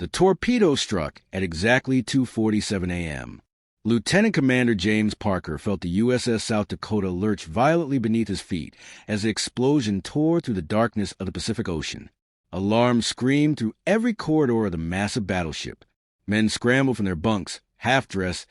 The torpedo struck at exactly 2:47 a.m. Lieutenant Commander James Parker felt the USS South Dakota lurch violently beneath his feet as the explosion tore through the darkness of the Pacific Ocean. Alarms screamed through every corridor of the massive battleship. Men scrambled from their bunks, half-dressed,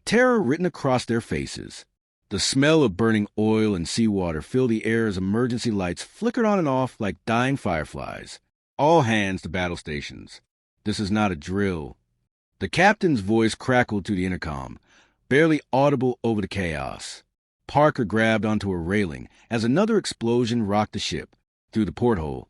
terror written across their faces. The smell of burning oil and seawater filled the air as emergency lights flickered on and off like dying fireflies. All hands to battle stations. This is not a drill. The captain's voice crackled through the intercom, barely audible over the chaos. Parker grabbed onto a railing as another explosion rocked the ship. Through the porthole,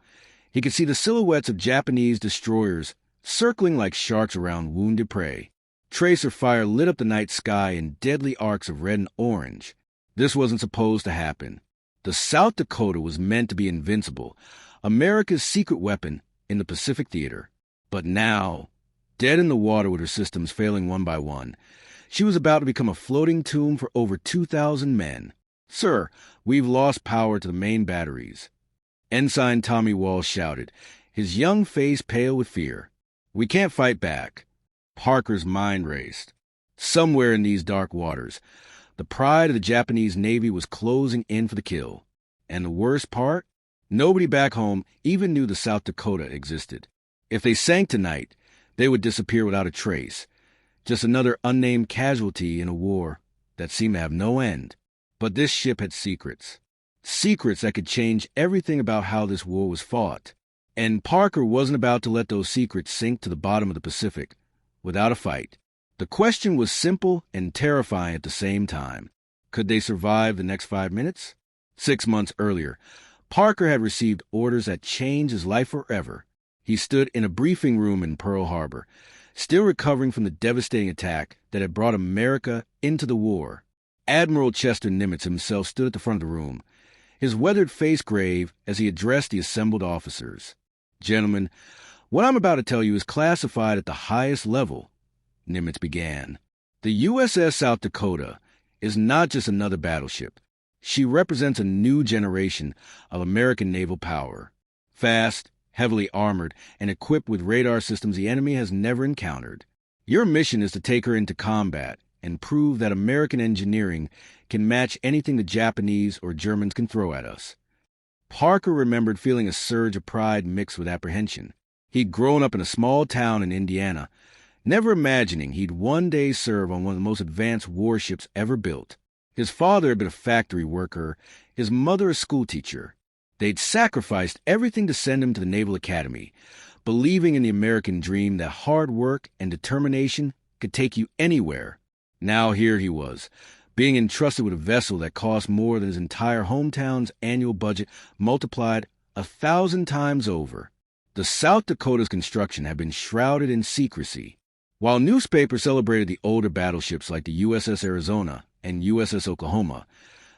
he could see the silhouettes of Japanese destroyers circling like sharks around wounded prey. Tracer fire lit up the night sky in deadly arcs of red and orange. This wasn't supposed to happen. The South Dakota was meant to be invincible, America's secret weapon in the Pacific theater. But now, dead in the water with her systems failing one by one, she was about to become a floating tomb for over 2,000 men. "Sir, we've lost power to the main batteries." Ensign Tommy Walsh shouted, his young face pale with fear. "We can't fight back." Parker's mind raced. Somewhere in these dark waters, the pride of the Japanese Navy was closing in for the kill. And the worst part? Nobody back home even knew the South Dakota existed. If they sank tonight, they would disappear without a trace. Just another unnamed casualty in a war that seemed to have no end. But this ship had secrets. Secrets that could change everything about how this war was fought. And Parker wasn't about to let those secrets sink to the bottom of the Pacific without a fight. The question was simple and terrifying at the same time. Could they survive the next 5 minutes? 6 months earlier, Parker had received orders that changed his life forever. He stood in a briefing room in Pearl Harbor, still recovering from the devastating attack that had brought America into the war. Admiral Chester Nimitz himself stood at the front of the room, his weathered face grave as he addressed the assembled officers. "Gentlemen, what I'm about to tell you is classified at the highest level," Nimitz began. "The USS South Dakota is not just another battleship. She represents a new generation of American naval power. Fast, heavily armored, and equipped with radar systems the enemy has never encountered. Your mission is to take her into combat and prove that American engineering can match anything the Japanese or Germans can throw at us." Parker remembered feeling a surge of pride mixed with apprehension. He'd grown up in a small town in Indiana, never imagining he'd one day serve on one of the most advanced warships ever built. His father had been a factory worker, his mother a schoolteacher. They'd sacrificed everything to send him to the Naval Academy, believing in the American dream that hard work and determination could take you anywhere. Now here he was, being entrusted with a vessel that cost more than his entire hometown's annual budget multiplied 1,000 times over. The South Dakota's construction had been shrouded in secrecy. While newspapers celebrated the older battleships like the USS Arizona and USS Oklahoma,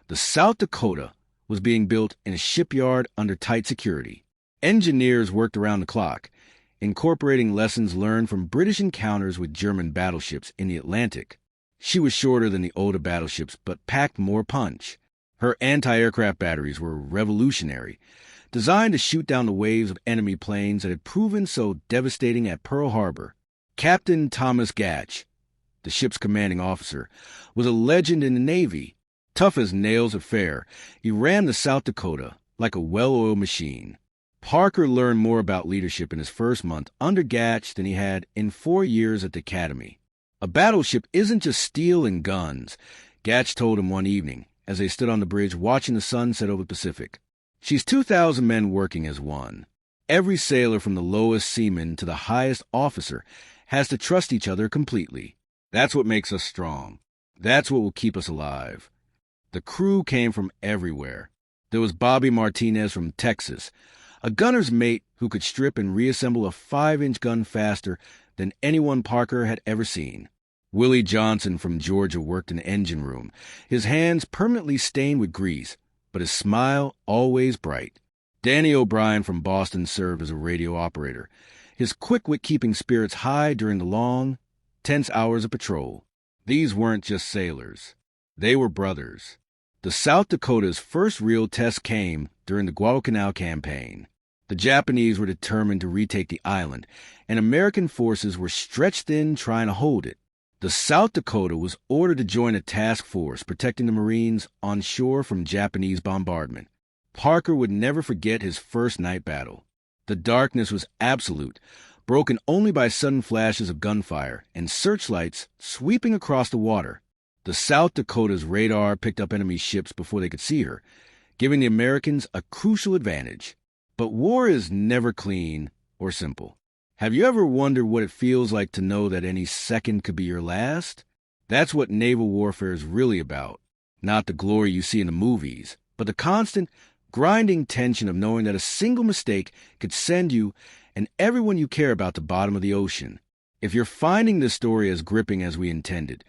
the South Dakota was being built in a shipyard under tight security. Engineers worked around the clock, incorporating lessons learned from British encounters with German battleships in the Atlantic. She was shorter than the older battleships, but packed more punch. Her anti-aircraft batteries were revolutionary, designed to shoot down the waves of enemy planes that had proven so devastating at Pearl Harbor. Captain Thomas Gatch, the ship's commanding officer, was a legend in the Navy. Tough as nails of fare, he ran the South Dakota like a well-oiled machine. Parker learned more about leadership in his first month under Gatch than he had in 4 years at the Academy. A battleship isn't just steel and guns, Gatch told him one evening as they stood on the bridge watching the sun set over the Pacific. She's 2,000 men working as one. Every sailor from the lowest seaman to the highest officer has to trust each other completely. That's what makes us strong. That's what will keep us alive. The crew came from everywhere. There was Bobby Martinez from Texas, a gunner's mate who could strip and reassemble a 5-inch gun faster than anyone Parker had ever seen. Willie Johnson from Georgia worked in the engine room, his hands permanently stained with grease, but his smile always bright. Danny O'Brien from Boston served as a radio operator, his quick wit keeping spirits high during the long, tense hours of patrol. These weren't just sailors. They were brothers. The South Dakota's first real test came during the Guadalcanal campaign. The Japanese were determined to retake the island, and American forces were stretched thin trying to hold it. The South Dakota was ordered to join a task force protecting the Marines on shore from Japanese bombardment. Parker would never forget his first night battle. The darkness was absolute, broken only by sudden flashes of gunfire and searchlights sweeping across the water. The South Dakota's radar picked up enemy ships before they could see her, giving the Americans a crucial advantage. But war is never clean or simple. Have you ever wondered what it feels like to know that any second could be your last? That's what naval warfare is really about. Not the glory you see in the movies, but the constant, grinding tension of knowing that a single mistake could send you and everyone you care about to the bottom of the ocean. If you're finding this story as gripping as we intended,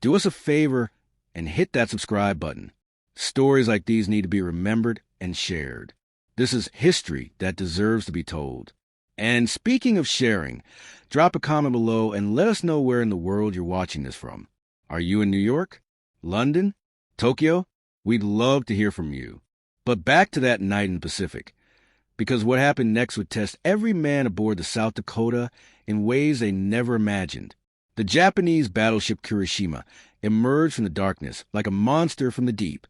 do us a favor and hit that subscribe button. Stories like these need to be remembered and shared. This is history that deserves to be told. And speaking of sharing, drop a comment below and let us know where in the world you're watching this from. Are you in New York? London? Tokyo? We'd love to hear from you. But back to that night in the Pacific, because what happened next would test every man aboard the South Dakota in ways they never imagined. The Japanese battleship Kirishima emerged from the darkness like a monster from the deep.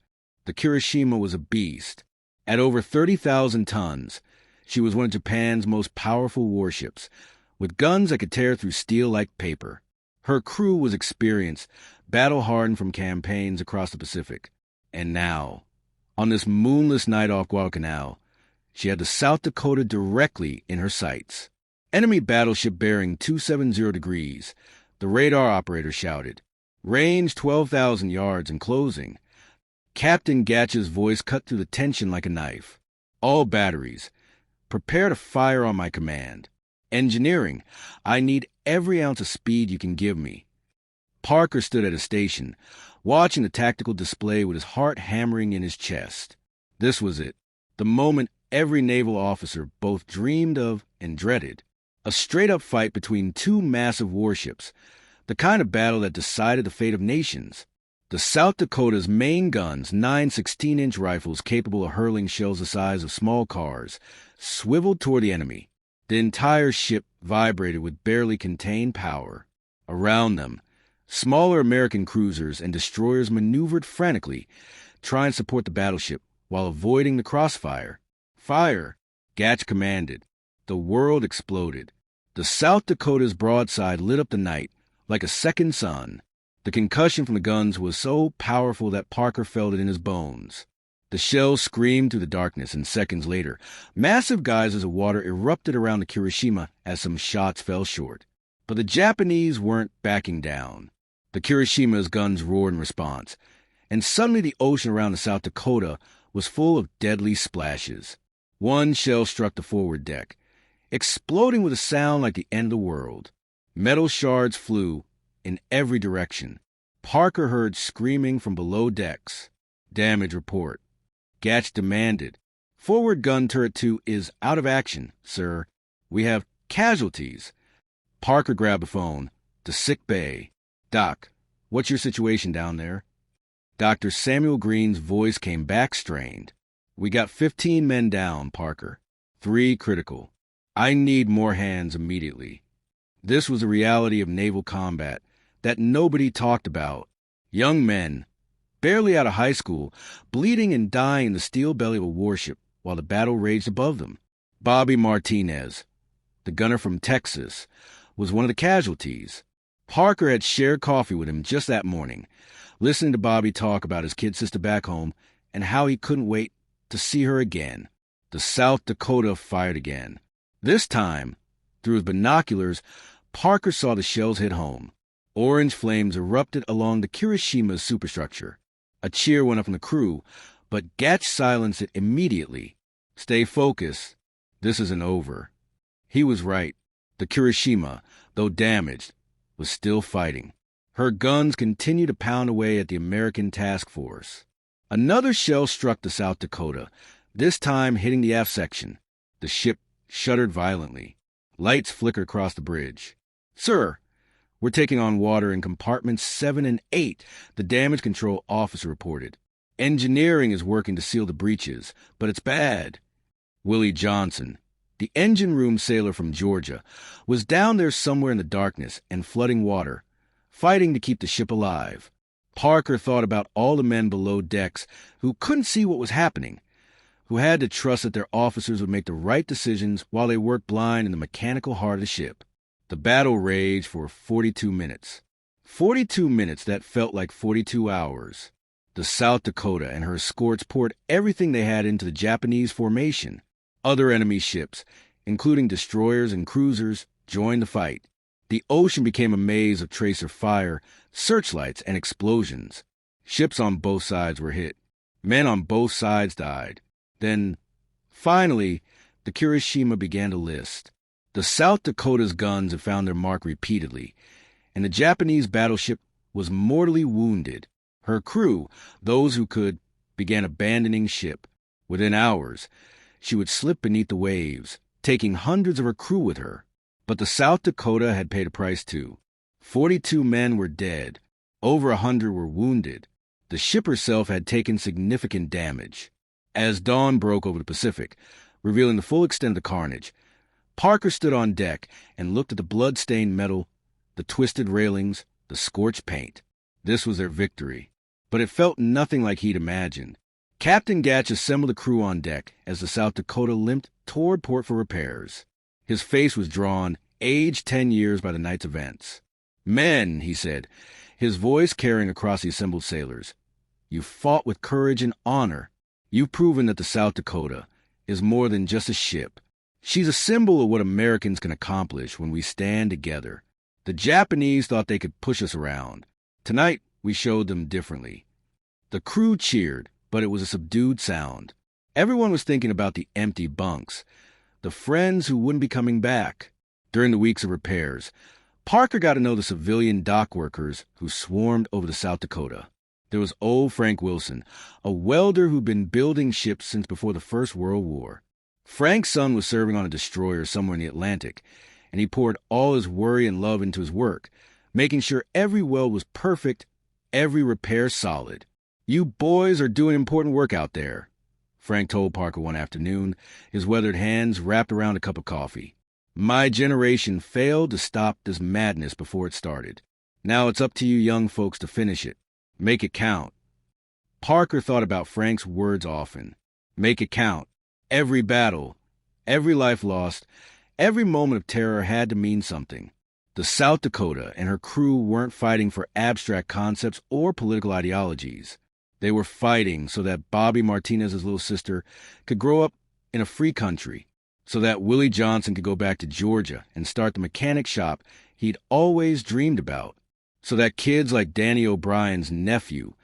The Kirishima was a beast. At over 30,000 tons, she was one of Japan's most powerful warships, with guns that could tear through steel like paper. Her crew was experienced, battle-hardened from campaigns across the Pacific. And now, on this moonless night off Guadalcanal, she had the South Dakota directly in her sights. Enemy battleship bearing 270 degrees, the radar operator shouted. Range 12,000 yards and closing. Captain Gatch's voice cut through the tension like a knife. All batteries, prepare to fire on my command. Engineering, I need every ounce of speed you can give me. Parker stood at his station, watching the tactical display with his heart hammering in his chest. This was it, the moment every naval officer both dreamed of and dreaded. A straight-up fight between two massive warships, the kind of battle that decided the fate of nations. The South Dakota's main guns, 9 16-inch rifles capable of hurling shells the size of small cars, swiveled toward the enemy. The entire ship vibrated with barely contained power. Around them, smaller American cruisers and destroyers maneuvered frantically, trying to support the battleship while avoiding the crossfire. Fire! Gatch commanded. The world exploded. The South Dakota's broadside lit up the night like a second sun. The concussion from the guns was so powerful that Parker felt it in his bones. The shells screamed through the darkness, and seconds later, massive geysers of water erupted around the Kirishima as some shots fell short. But the Japanese weren't backing down. The Kirishima's guns roared in response, and suddenly the ocean around the South Dakota was full of deadly splashes. One shell struck the forward deck, exploding with a sound like the end of the world. Metal shards flew in every direction. Parker heard screaming from below decks. Damage report. Gatch demanded. Forward gun turret 2 is out of action, sir. We have casualties. Parker grabbed the phone. To sick bay. Doc, what's your situation down there? Dr. Samuel Green's voice came back strained. We got 15 men down, Parker. 3 critical. I need more hands immediately. This was the reality of naval combat that nobody talked about. Young men, barely out of high school, bleeding and dying in the steel belly of a warship while the battle raged above them. Bobby Martinez, the gunner from Texas, was one of the casualties. Parker had shared coffee with him just that morning, listening to Bobby talk about his kid sister back home and how he couldn't wait to see her again. The South Dakota fired again. This time, through his binoculars, Parker saw the shells hit home. Orange flames erupted along the Kirishima's superstructure. A cheer went up from the crew, but Gatch silenced it immediately. Stay focused. This isn't over. He was right. The Kirishima, though damaged, was still fighting. Her guns continued to pound away at the American task force. Another shell struck the South Dakota, this time hitting the aft section. The ship shuddered violently. Lights flickered across the bridge. Sir, we're taking on water in compartments 7 and 8, the damage control officer reported. Engineering is working to seal the breaches, but it's bad. Willie Johnson, the engine room sailor from Georgia, was down there somewhere in the darkness and flooding water, fighting to keep the ship alive. Parker thought about all the men below decks who couldn't see what was happening, who had to trust that their officers would make the right decisions while they worked blind in the mechanical heart of the ship. The battle raged for 42 minutes. 42 minutes that felt like 42 hours. The South Dakota and her escorts poured everything they had into the Japanese formation. Other enemy ships, including destroyers and cruisers, joined the fight. The ocean became a maze of tracer fire, searchlights, and explosions. Ships on both sides were hit. Men on both sides died. Then, finally, the Kirishima began to list. The South Dakota's guns had found their mark repeatedly, and the Japanese battleship was mortally wounded. Her crew, those who could, began abandoning ship. Within hours, she would slip beneath the waves, taking hundreds of her crew with her. But the South Dakota had paid a price too. 42 men were dead. Over 100 were wounded. The ship herself had taken significant damage. As dawn broke over the Pacific, revealing the full extent of the carnage, Parker stood on deck and looked at the blood-stained metal, the twisted railings, the scorched paint. This was their victory. But it felt nothing like he'd imagined. Captain Gatch assembled the crew on deck as the South Dakota limped toward port for repairs. His face was drawn, aged 10 years by the night's events. "Men," he said, his voice carrying across the assembled sailors, "you fought with courage and honor. You've proven that the South Dakota is more than just a ship. She's a symbol of what Americans can accomplish when we stand together. The Japanese thought they could push us around. Tonight, we showed them differently." The crew cheered, but it was a subdued sound. Everyone was thinking about the empty bunks, the friends who wouldn't be coming back. During the weeks of repairs, Parker got to know the civilian dock workers who swarmed over the South Dakota. There was old Frank Wilson, a welder who'd been building ships since before the First World War. Frank's son was serving on a destroyer somewhere in the Atlantic, and he poured all his worry and love into his work, making sure every weld was perfect, every repair solid. "You boys are doing important work out there," Frank told Parker one afternoon, his weathered hands wrapped around a cup of coffee. "My generation failed to stop this madness before it started. Now it's up to you young folks to finish it. Make it count." Parker thought about Frank's words often. Make it count. Every battle, every life lost, every moment of terror had to mean something. The South Dakota and her crew weren't fighting for abstract concepts or political ideologies. They were fighting so that Bobby Martinez's little sister could grow up in a free country, so that Willie Johnson could go back to Georgia and start the mechanic shop he'd always dreamed about, so that kids like Danny O'Brien's nephew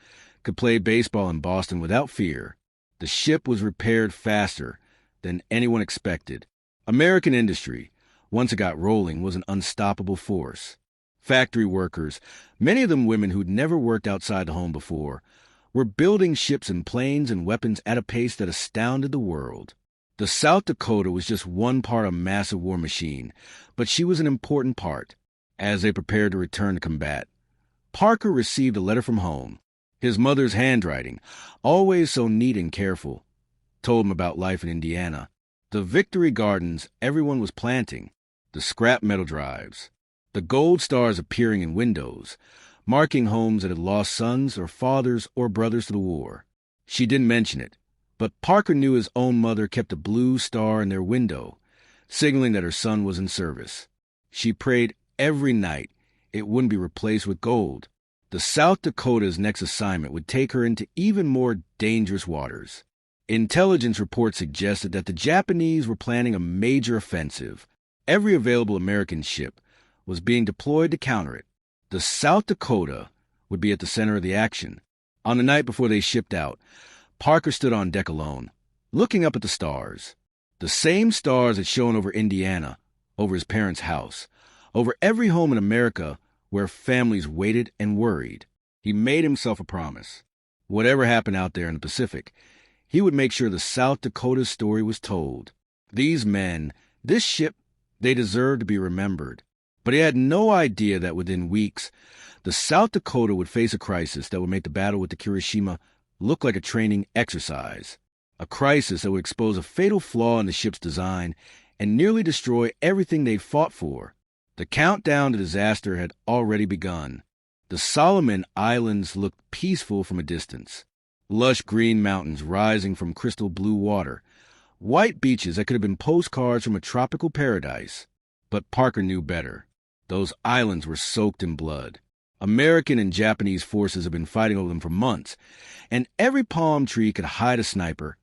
could play baseball in Boston without fear. The ship was repaired faster than anyone expected. American industry, once it got rolling, was an unstoppable force. Factory workers, many of them women who'd never worked outside the home before, were building ships and planes and weapons at a pace that astounded the world. The South Dakota was just one part of a massive war machine, but she was an important part. As they prepared to return to combat, Parker received a letter from home. His mother's handwriting, always so neat and careful, told him about life in Indiana. The victory gardens everyone was planting, the scrap metal drives, the gold stars appearing in windows, marking homes that had lost sons or fathers or brothers to the war. She didn't mention it, but Parker knew his own mother kept a blue star in their window, signaling that her son was in service. She prayed every night it wouldn't be replaced with gold. The South Dakota's next assignment would take her into even more dangerous waters. Intelligence reports suggested that the Japanese were planning a major offensive. Every available American ship was being deployed to counter it. The South Dakota would be at the center of the action. On the night before they shipped out, Parker stood on deck alone, looking up at the stars. The same stars had shone over Indiana, over his parents' house, over every home in America where families waited and worried. He made himself a promise. Whatever happened out there in the Pacific, he would make sure the South Dakota's story was told. These men, this ship, they deserved to be remembered. But he had no idea that within weeks, the South Dakota would face a crisis that would make the battle with the Kirishima look like a training exercise. a crisis that would expose a fatal flaw in the ship's design and nearly destroy everything they'd fought for. The countdown to disaster had already begun. The Solomon Islands looked peaceful from a distance. Lush green mountains rising from crystal blue water. White beaches that could have been postcards from a tropical paradise. But Parker knew better. Those islands were soaked in blood. American and Japanese forces had been fighting over them for months, and every palm tree could hide a sniper.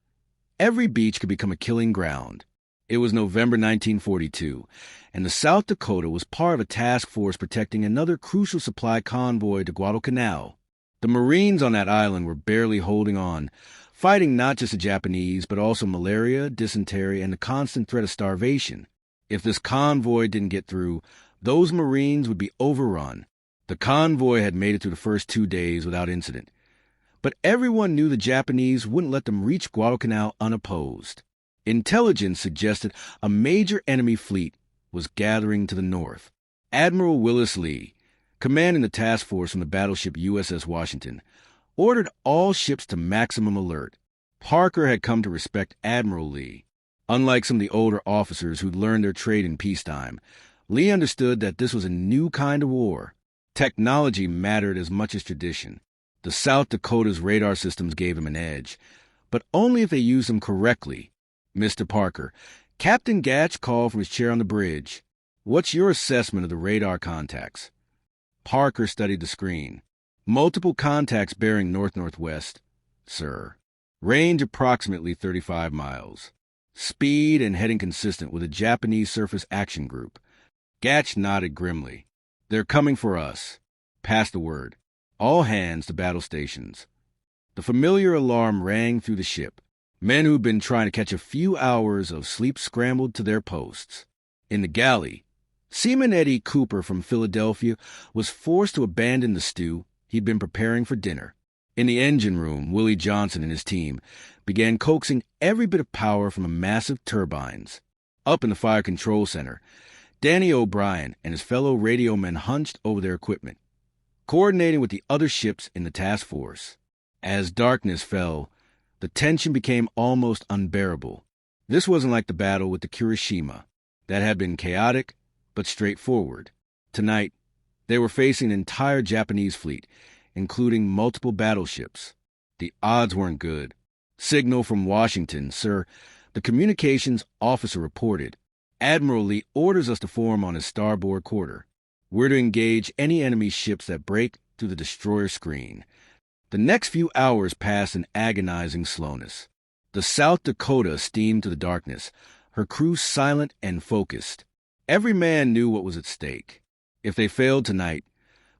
Every beach could become a killing ground. It was November 1942, and the South Dakota was part of a task force protecting another crucial supply convoy to Guadalcanal. The Marines on that island were barely holding on, fighting not just the Japanese, but also malaria, dysentery, and the constant threat of starvation. If this convoy didn't get through, those Marines would be overrun. The convoy had made it through the first 2 days without incident, but everyone knew the Japanese wouldn't let them reach Guadalcanal unopposed. Intelligence suggested a major enemy fleet was gathering to the north. Admiral Willis Lee, commanding the task force from the battleship USS Washington, ordered all ships to maximum alert. Parker had come to respect Admiral Lee. Unlike some of the older officers who'd learned their trade in peacetime, Lee understood that this was a new kind of war. Technology mattered as much as tradition. The South Dakota's radar systems gave him an edge, but only if they used them correctly. Mr. Parker, Captain Gatch called from his chair on the bridge. What's your assessment of the radar contacts? Parker studied the screen. Multiple contacts bearing north-northwest, sir. Range approximately 35 miles. Speed and heading consistent with a Japanese surface action group. Gatch nodded grimly. They're coming for us. Pass the word. All hands to battle stations. The familiar alarm rang through the ship. Men who'd been trying to catch a few hours of sleep scrambled to their posts. In the galley, Seaman Eddie Cooper from Philadelphia was forced to abandon the stew he'd been preparing for dinner. In the engine room, Willie Johnson and his team began coaxing every bit of power from massive turbines. Up in the fire control center, Danny O'Brien and his fellow radio men hunched over their equipment, coordinating with the other ships in the task force. As darkness fell, the tension became almost unbearable. This wasn't like the battle with the Kirishima. That had been chaotic, but straightforward. Tonight, they were facing an entire Japanese fleet, including multiple battleships. The odds weren't good. Signal from Washington, sir. The communications officer reported. Admiral Lee orders us to form on his starboard quarter. We're to engage any enemy ships that break through the destroyer screen. The next few hours passed in agonizing slowness. The South Dakota steamed to the darkness, her crew silent and focused. Every man knew what was at stake. If they failed tonight,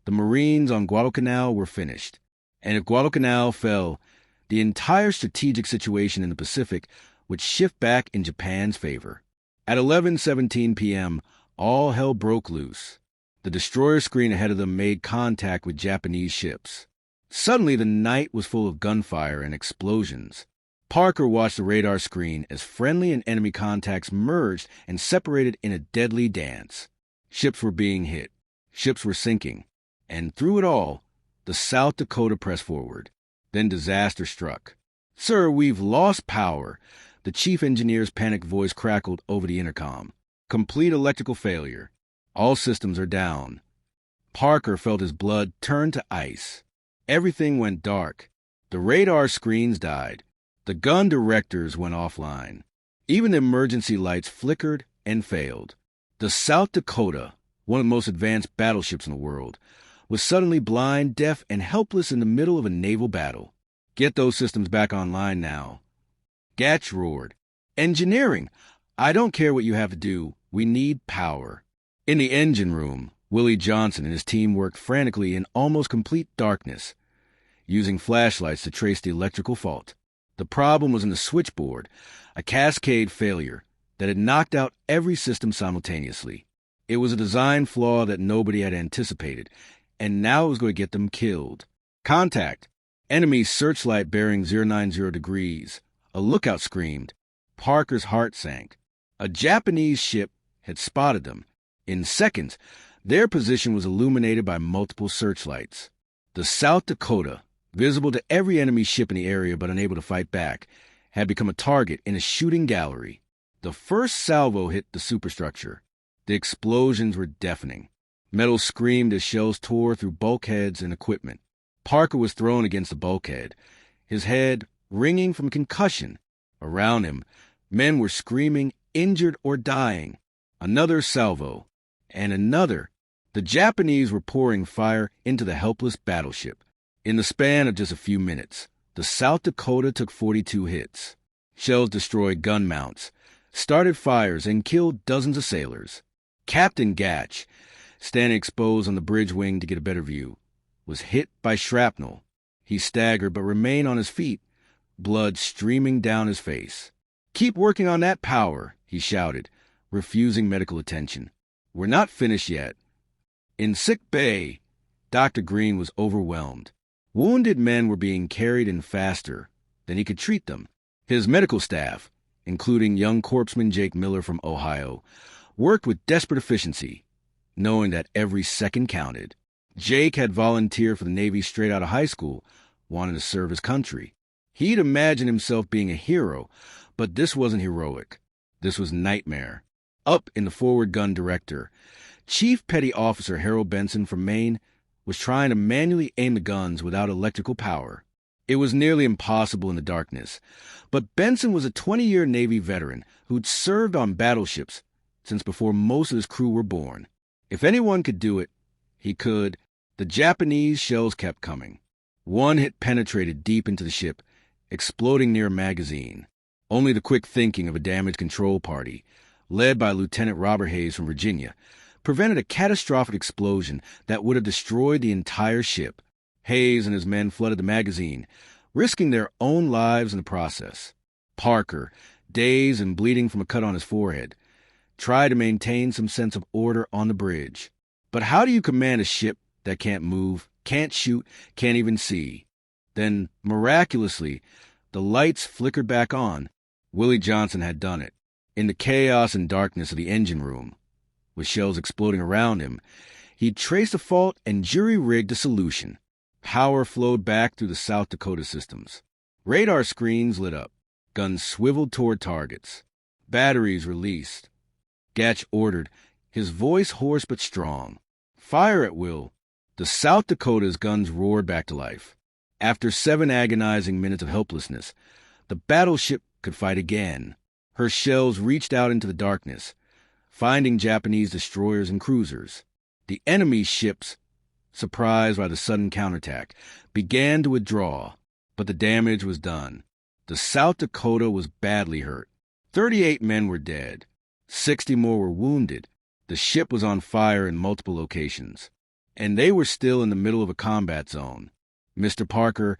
the Marines on Guadalcanal were finished. And if Guadalcanal fell, the entire strategic situation in the Pacific would shift back in Japan's favor. At 11:17 p.m., all hell broke loose. The destroyer screen ahead of them made contact with Japanese ships. Suddenly, the night was full of gunfire and explosions. Parker watched the radar screen as friendly and enemy contacts merged and separated in a deadly dance. Ships were being hit. Ships were sinking. And through it all, the South Dakota pressed forward. Then disaster struck. Sir, we've lost power. The chief engineer's panicked voice crackled over the intercom. Complete electrical failure. All systems are down. Parker felt his blood turn to ice. Everything went dark. The radar screens died. The gun directors went offline. Even the emergency lights flickered and failed. The South Dakota, one of the most advanced battleships in the world, was suddenly blind, deaf, and helpless in the middle of a naval battle. Get those systems back online now. Gatch roared. Engineering! I don't care what you have to do. We need power. In the engine room, Willie Johnson and his team worked frantically in almost complete darkness, using flashlights to trace the electrical fault. The problem was in the switchboard, a cascade failure that had knocked out every system simultaneously. It was a design flaw that nobody had anticipated, and now it was going to get them killed. Contact! Enemy searchlight bearing 090 degrees. A lookout screamed. Parker's heart sank. A Japanese ship had spotted them. In seconds, their position was illuminated by multiple searchlights. The South Dakota, visible to every enemy ship in the area but unable to fight back, had become a target in a shooting gallery. The first salvo hit the superstructure. The explosions were deafening. Metal screamed as shells tore through bulkheads and equipment. Parker was thrown against the bulkhead, his head ringing from concussion. Around him, men were screaming, injured or dying. Another salvo, and another. The Japanese were pouring fire into the helpless battleship. In the span of just a few minutes, the South Dakota took 42 hits. Shells destroyed gun mounts, started fires, and killed dozens of sailors. Captain Gatch, standing exposed on the bridge wing to get a better view, was hit by shrapnel. He staggered but remained on his feet, blood streaming down his face. "Keep working on that power," he shouted, refusing medical attention. "We're not finished yet." In sick bay, Dr. Green was overwhelmed. Wounded men were being carried in faster than he could treat them. His medical staff, including young corpsman Jake Miller from Ohio, worked with desperate efficiency, knowing that every second counted. Jake had volunteered for the Navy straight out of high school, wanting to serve his country. He'd imagined himself being a hero, but this wasn't heroic. This was nightmare. Up in the forward gun director, Chief Petty Officer Harold Benson from Maine was trying to manually aim the guns without electrical power. It was nearly impossible in the darkness, but Benson was a 20-year Navy veteran who'd served on battleships since before most of his crew were born. If anyone could do it, he could. The Japanese shells kept coming. One hit penetrated deep into the ship, exploding near a magazine. Only the quick thinking of a damage control party, led by Lieutenant Robert Hayes from Virginia, prevented a catastrophic explosion that would have destroyed the entire ship. Hayes and his men flooded the magazine, risking their own lives in the process. Parker, dazed and bleeding from a cut on his forehead, tried to maintain some sense of order on the bridge. But how do you command a ship that can't move, can't shoot, can't even see? Then, miraculously, the lights flickered back on. Willie Johnson had done it. In the chaos and darkness of the engine room, with shells exploding around him, he'd traced a fault and jury-rigged a solution. Power flowed back through the South Dakota systems. Radar screens lit up. Guns swiveled toward targets. Batteries released. Gatch ordered, his voice hoarse but strong. "Fire at will." The South Dakota's guns roared back to life. After 7 agonizing minutes of helplessness, the battleship could fight again. Her shells reached out into the darkness, finding Japanese destroyers and cruisers. The enemy's ships, surprised by the sudden counterattack, began to withdraw, but the damage was done. The South Dakota was badly hurt. 38 men were dead. 60 more were wounded. The ship was on fire in multiple locations, and they were still in the middle of a combat zone. "Mr. Parker,"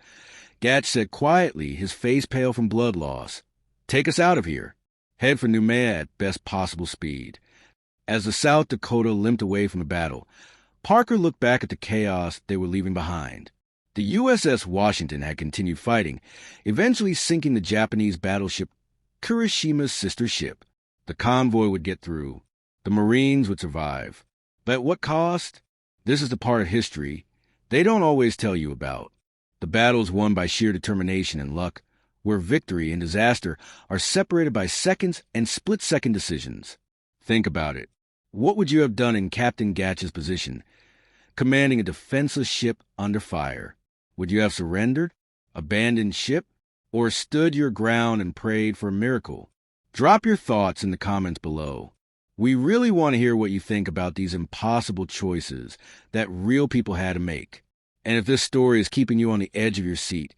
Gatch said quietly, his face pale from blood loss, "take us out of here. Head for Noumea at best possible speed." As the South Dakota limped away from the battle, Parker looked back at the chaos they were leaving behind. The USS Washington had continued fighting, eventually sinking the Japanese battleship Kurishima's sister ship. The convoy would get through. The Marines would survive. But at what cost? This is the part of history they don't always tell you about. The battles won by sheer determination and luck, where victory and disaster are separated by seconds and split-second decisions. Think about it. What would you have done in Captain Gatch's position, commanding a defenseless ship under fire? Would you have surrendered, abandoned ship, or stood your ground and prayed for a miracle? Drop your thoughts in the comments below. We really want to hear what you think about these impossible choices that real people had to make. And if this story is keeping you on the edge of your seat,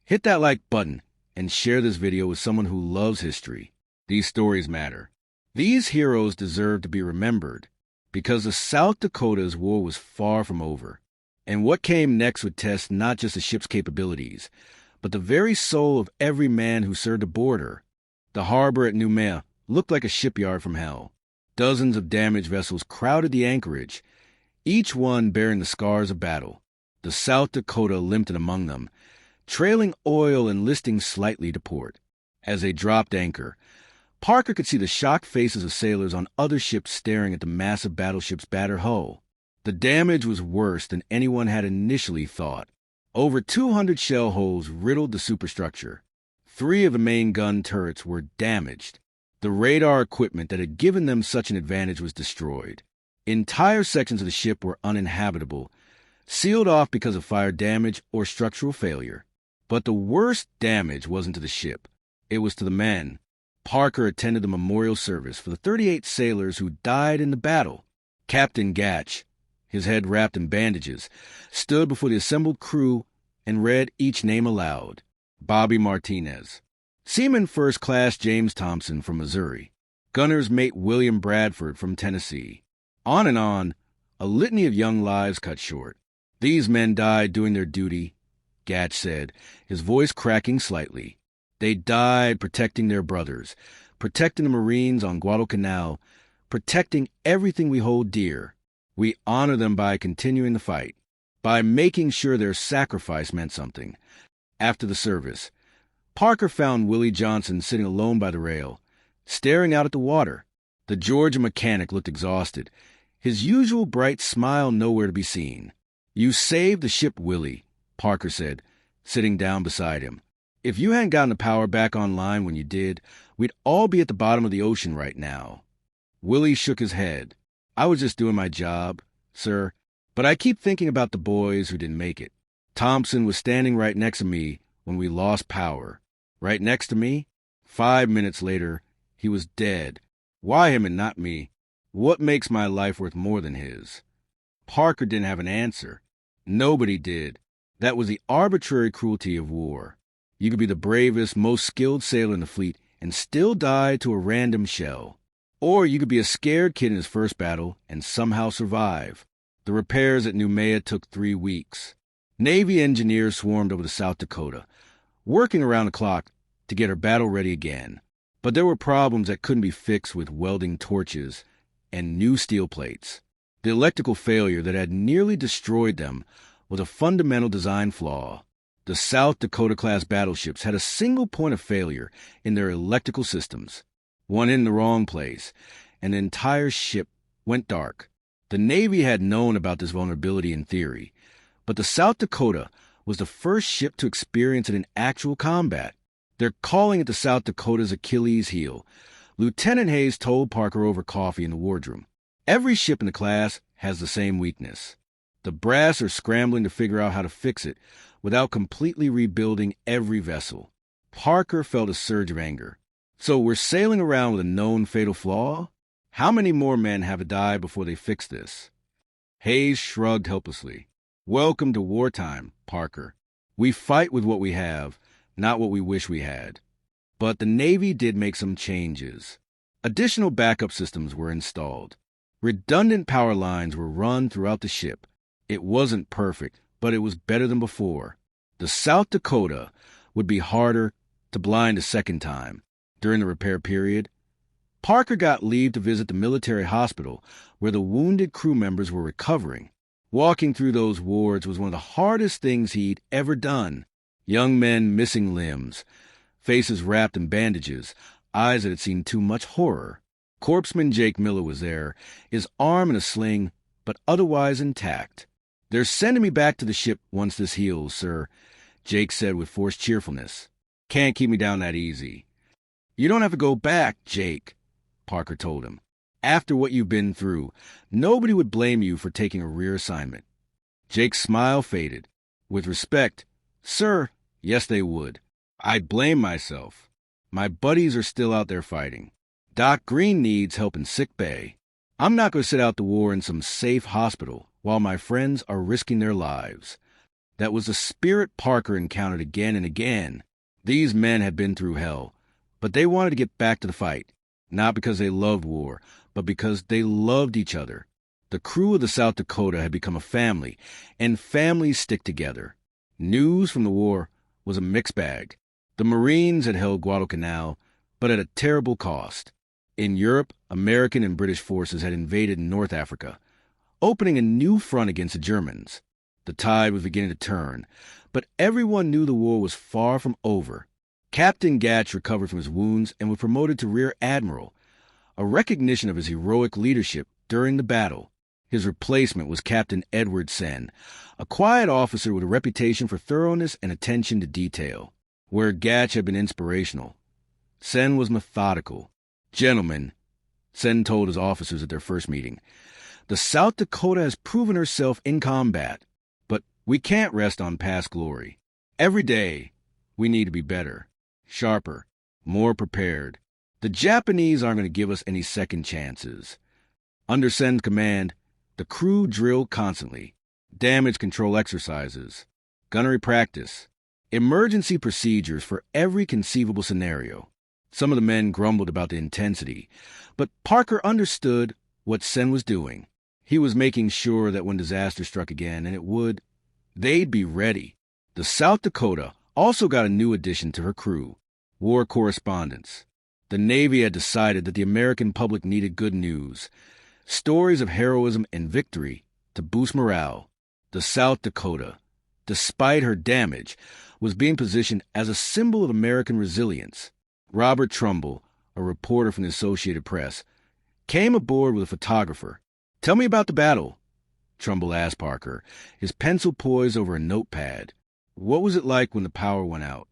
hit that like button and share this video with someone who loves history. These stories matter. These heroes deserve to be remembered because the South Dakota's war was far from over. And what came next would test not just the ship's capabilities, but the very soul of every man who served aboard her. The harbor at Noumea looked like a shipyard from hell. Dozens of damaged vessels crowded the anchorage, each one bearing the scars of battle. The South Dakota limped in among them, trailing oil and listing slightly to port. As they dropped anchor, Parker could see the shocked faces of sailors on other ships staring at the massive battleship's battered hull. The damage was worse than anyone had initially thought. Over 200 shell holes riddled the superstructure. 3 of the main gun turrets were damaged. The radar equipment that had given them such an advantage was destroyed. Entire sections of the ship were uninhabitable, sealed off because of fire damage or structural failure. But the worst damage wasn't to the ship. It was to the men. Parker attended the memorial service for the 38 sailors who died in the battle. Captain Gatch, his head wrapped in bandages, stood before the assembled crew and read each name aloud. Bobby Martinez. Seaman First Class James Thompson from Missouri. Gunner's Mate William Bradford from Tennessee. On and on, a litany of young lives cut short. These men died doing their duty, Gatch said, his voice cracking slightly. They died protecting their brothers, protecting the Marines on Guadalcanal, protecting everything we hold dear. We honor them by continuing the fight, by making sure their sacrifice meant something. After the service, Parker found Willie Johnson sitting alone by the rail, staring out at the water. The Georgia mechanic looked exhausted, his usual bright smile nowhere to be seen. "You saved the ship, Willie," Parker said, sitting down beside him. "If you hadn't gotten the power back online when you did, we'd all be at the bottom of the ocean right now." Willie shook his head. "I was just doing my job, sir, but I keep thinking about the boys who didn't make it. Thompson was standing right next to me when we lost power. Right next to me? 5 minutes later, he was dead. Why him and not me? What makes my life worth more than his?" Parker didn't have an answer. Nobody did. That was the arbitrary cruelty of war. You could be the bravest, most skilled sailor in the fleet and still die to a random shell. Or you could be a scared kid in his first battle and somehow survive. The repairs at Noumea took 3 weeks. Navy engineers swarmed over to South Dakota, working around the clock to get her battle ready again. But there were problems that couldn't be fixed with welding torches and new steel plates. The electrical failure that had nearly destroyed them was a fundamental design flaw. The South Dakota-class battleships had a single point of failure in their electrical systems. One in the wrong place, and the entire ship went dark. The Navy had known about this vulnerability in theory, but the South Dakota was the first ship to experience it in actual combat. They're calling it the South Dakota's Achilles heel. Lieutenant Hayes told Parker over coffee in the wardroom. Every ship in the class has the same weakness. The brass are scrambling to figure out how to fix it without completely rebuilding every vessel. Parker felt a surge of anger. So we're sailing around with a known fatal flaw? How many more men have to die before they fix this? Hayes shrugged helplessly. "Welcome to wartime, Parker. We fight with what we have, not what we wish we had." But the Navy did make some changes. Additional backup systems were installed. Redundant power lines were run throughout the ship. It wasn't perfect, but it was better than before. The South Dakota would be harder to blind a second time. During the repair period, Parker got leave to visit the military hospital where the wounded crew members were recovering. Walking through those wards was one of the hardest things he'd ever done. Young men missing limbs, faces wrapped in bandages, eyes that had seen too much horror. Corpsman Jake Miller was there, his arm in a sling, but otherwise intact. "They're sending me back to the ship once this heals, sir," Jake said with forced cheerfulness. "Can't keep me down that easy." "You don't have to go back, Jake," Parker told him. "After what you've been through, nobody would blame you for taking a rear assignment." Jake's smile faded. "With respect, sir, yes they would. I'd blame myself. My buddies are still out there fighting. Doc Green needs help in sick bay. I'm not going to sit out the war in some safe hospital while my friends are risking their lives." That was the spirit Parker encountered again and again. These men had been through hell, but they wanted to get back to the fight, not because they loved war, but because they loved each other. The crew of the South Dakota had become a family, and families stick together. News from the war was a mixed bag. The Marines had held Guadalcanal, but at a terrible cost. In Europe, American and British forces had invaded North Africa, opening a new front against the Germans. The tide was beginning to turn, but everyone knew the war was far from over. Captain Gatch recovered from his wounds and was promoted to Rear Admiral, a recognition of his heroic leadership during the battle. His replacement was Captain Edward Senn, a quiet officer with a reputation for thoroughness and attention to detail. Where Gatch had been inspirational, Sen was methodical. "Gentlemen," Sen told his officers at their first meeting, "the South Dakota has proven herself in combat, but we can't rest on past glory. Every day, we need to be better, sharper, more prepared. The Japanese aren't going to give us any second chances." Under Sen's command, the crew drilled constantly. Damage control exercises, gunnery practice, emergency procedures for every conceivable scenario. Some of the men grumbled about the intensity, but Parker understood what Sen was doing. He was making sure that when disaster struck again, and it would, they'd be ready. The South Dakota also got a new addition to her crew, war correspondents. The Navy had decided that the American public needed good news, stories of heroism and victory to boost morale. The South Dakota, despite her damage, was being positioned as a symbol of American resilience. Robert Trumbull, a reporter from the Associated Press, came aboard with a photographer. "Tell me about the battle," Trumbull asked Parker, his pencil poised over a notepad. "What was it like when the power went out?"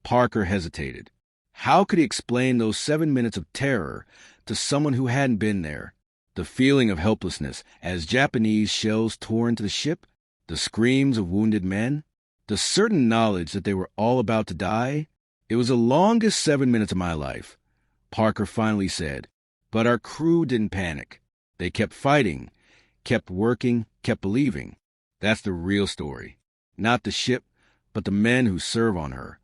Parker hesitated. How could he explain those 7 minutes of terror to someone who hadn't been there? The feeling of helplessness as Japanese shells tore into the ship, the screams of wounded men, the certain knowledge that they were all about to die. "It was the longest 7 minutes of my life," Parker finally said. "But our crew didn't panic. They kept fighting, kept working, kept believing. That's the real story. Not the ship, but the men who serve on her."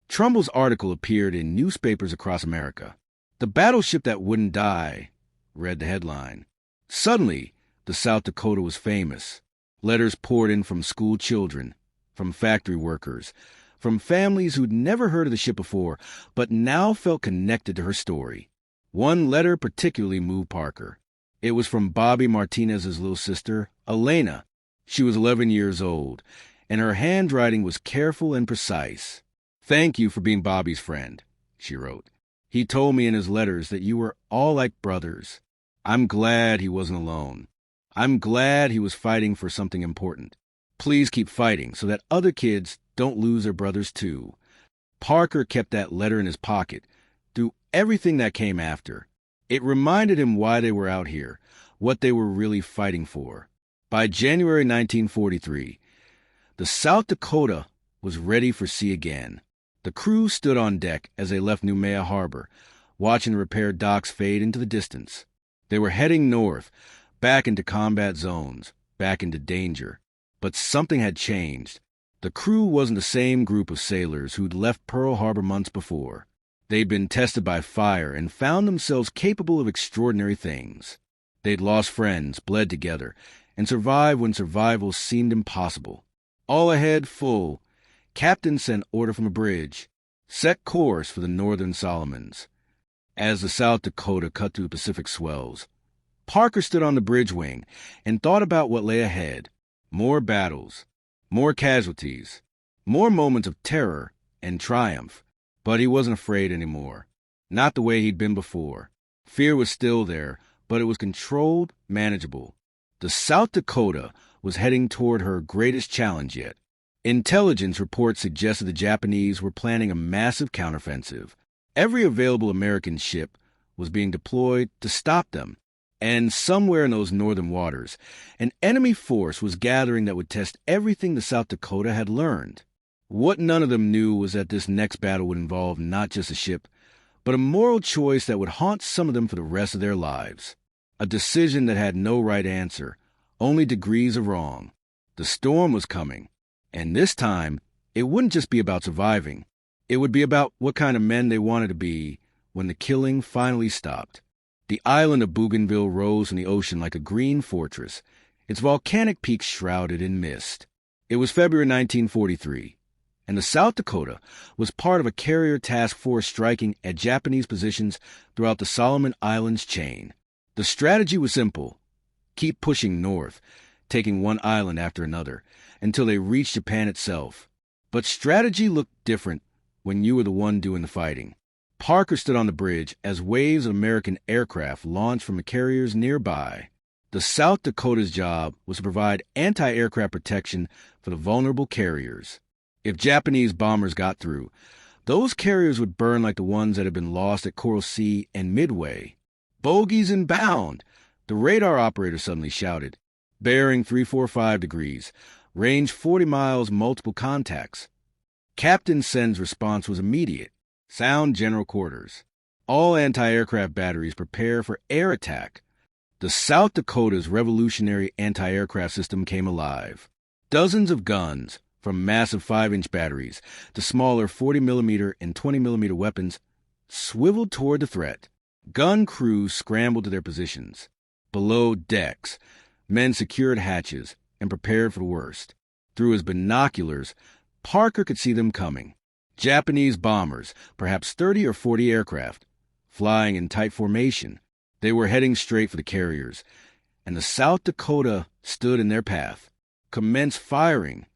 Trumbull's article appeared in newspapers across America. "The battleship that wouldn't die," read the headline. Suddenly, the South Dakota was famous. Letters poured in from school children, from factory workers, from families who'd never heard of the ship before, but now felt connected to her story. One letter particularly moved Parker. It was from Bobby Martinez's little sister, Elena. She was 11 years old, and her handwriting was careful and precise. "Thank you for being Bobby's friend," she wrote. "He told me in his letters that you were all like brothers. I'm glad he wasn't alone. I'm glad he was fighting for something important. Please keep fighting so that other kids don't lose their brothers too." Parker kept that letter in his pocket through everything that came after. It reminded him why they were out here, what they were really fighting for. By January 1943, the South Dakota was ready for sea again. The crew stood on deck as they left Noumea Harbor, watching the repaired docks fade into the distance. They were heading north, back into combat zones, back into danger. But something had changed. The crew wasn't the same group of sailors who'd left Pearl Harbor months before. They'd been tested by fire and found themselves capable of extraordinary things. They'd lost friends, bled together, and survived when survival seemed impossible. All ahead, full. Captain sent order from a bridge. Set course for the Northern Solomons. As the South Dakota cut through Pacific swells, Parker stood on the bridge wing and thought about what lay ahead. More battles, more casualties, more moments of terror and triumph. But he wasn't afraid anymore. Not the way he'd been before. Fear was still there, but it was controlled, manageable. The South Dakota was heading toward her greatest challenge yet. Intelligence reports suggested the Japanese were planning a massive counteroffensive. Every available American ship was being deployed to stop them. And somewhere in those northern waters, an enemy force was gathering that would test everything the South Dakota had learned. What none of them knew was that this next battle would involve not just a ship, but a moral choice that would haunt some of them for the rest of their lives. A decision that had no right answer, only degrees of wrong. The storm was coming, and this time, it wouldn't just be about surviving. It would be about what kind of men they wanted to be when the killing finally stopped. The island of Bougainville rose from the ocean like a green fortress, its volcanic peaks shrouded in mist. It was February 1943, and the South Dakota was part of a carrier task force striking at Japanese positions throughout the Solomon Islands chain. The strategy was simple. Keep pushing north, taking one island after another, until they reached Japan itself. But strategy looked different when you were the one doing the fighting. Parker stood on the bridge as waves of American aircraft launched from the carriers nearby. The South Dakota's job was to provide anti-aircraft protection for the vulnerable carriers. If Japanese bombers got through, those carriers would burn like the ones that had been lost at Coral Sea and Midway. "Bogies inbound!" The radar operator suddenly shouted. "Bearing 345 degrees. Range 40 miles, multiple contacts." Captain Sen's response was immediate. "Sound general quarters. All anti-aircraft batteries prepare for air attack." The South Dakota's revolutionary anti-aircraft system came alive. Dozens of guns, from massive 5-inch batteries to smaller 40mm and 20mm weapons, swiveled toward the threat. Gun crews scrambled to their positions. Below decks, men secured hatches and prepared for the worst. Through his binoculars, Parker could see them coming. Japanese bombers, perhaps 30 or 40 aircraft, flying in tight formation. They were heading straight for the carriers, and the South Dakota stood in their path. "Commence firing,"